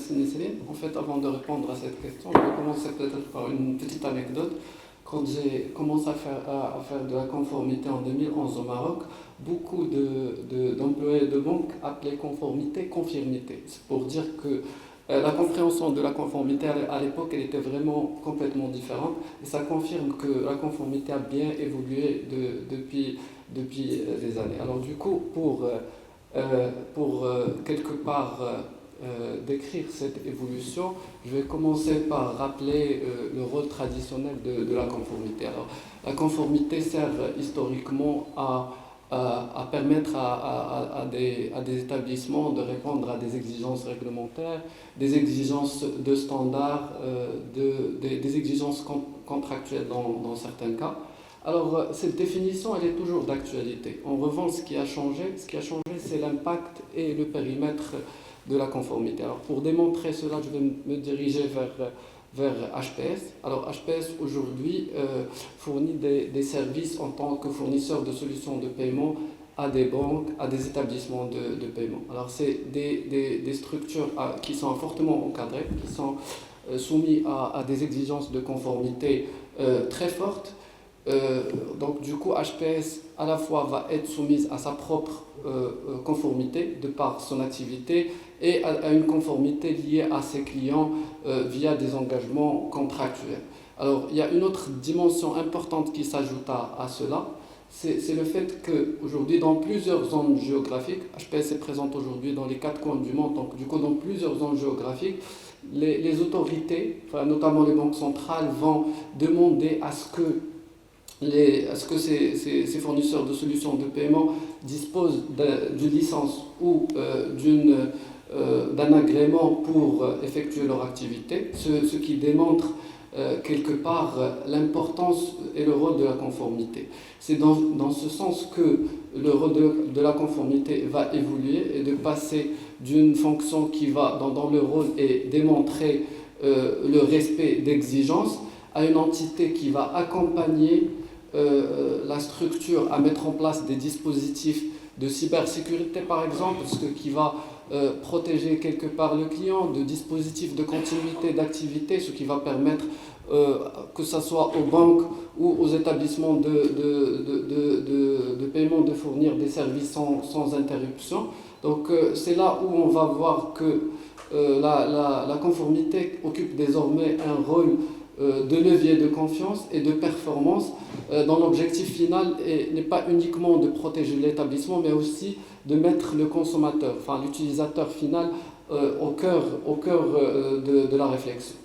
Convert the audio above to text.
merci Nisrine. En fait, avant de répondre à cette question, je vais commencer peut-être par une petite anecdote. Quand j'ai commencé à faire de la conformité en 2011 au Maroc, beaucoup d'employés de banque appelaient conformité conformité. C'est pour dire que la compréhension de la conformité à l'époque, elle était vraiment complètement différente. Et ça confirme que la conformité a bien évolué depuis des années. Alors du coup, pour quelque part décrire cette évolution, je vais commencer par rappeler le rôle traditionnel de la conformité. Alors, la conformité sert historiquement à permettre à des établissements de répondre à des exigences réglementaires, des exigences de standards, des exigences contractuelles dans certains cas. Alors, cette définition, elle est toujours d'actualité. En revanche, ce qui a changé, c'est l'impact et le périmètre de la conformité. Alors, pour démontrer cela, je vais me diriger vers HPS. Alors, HPS, aujourd'hui, fournit des services en tant que fournisseur de solutions de paiement à des banques, à des établissements de paiement. Alors, c'est des structures qui sont fortement encadrées, qui sont soumises à des exigences de conformité très fortes. Donc du coup, HPS à la fois va être soumise à sa propre conformité de par son activité et à une conformité liée à ses clients via des engagements contractuels. Alors il y a une autre dimension importante qui s'ajoute à cela, c'est le fait qu'aujourd'hui dans plusieurs zones géographiques, HPS est présente aujourd'hui dans les quatre coins du monde, donc du coup dans plusieurs zones géographiques, les autorités, enfin, notamment les banques centrales, vont demander à ce que ces fournisseurs de solutions de paiement disposent d'une licence ou d'un agrément pour effectuer leur activité, ce qui démontre quelque part l'importance et le rôle de la conformité. C'est dans ce sens que le rôle de la conformité va évoluer et de passer d'une fonction qui va dans le rôle et démontrer le respect d'exigences à une entité qui va accompagner la structure à mettre en place des dispositifs de cybersécurité par exemple, ce qui va protéger quelque part le client, de dispositifs de continuité d'activité, ce qui va permettre que ce soit aux banques ou aux établissements de paiement de fournir des services sans interruption. Donc c'est là où on va voir que la conformité occupe désormais un rôle de levier de confiance et de performance dont l'objectif final n'est pas uniquement de protéger l'établissement mais aussi de mettre le consommateur, enfin l'utilisateur final au cœur de la réflexion.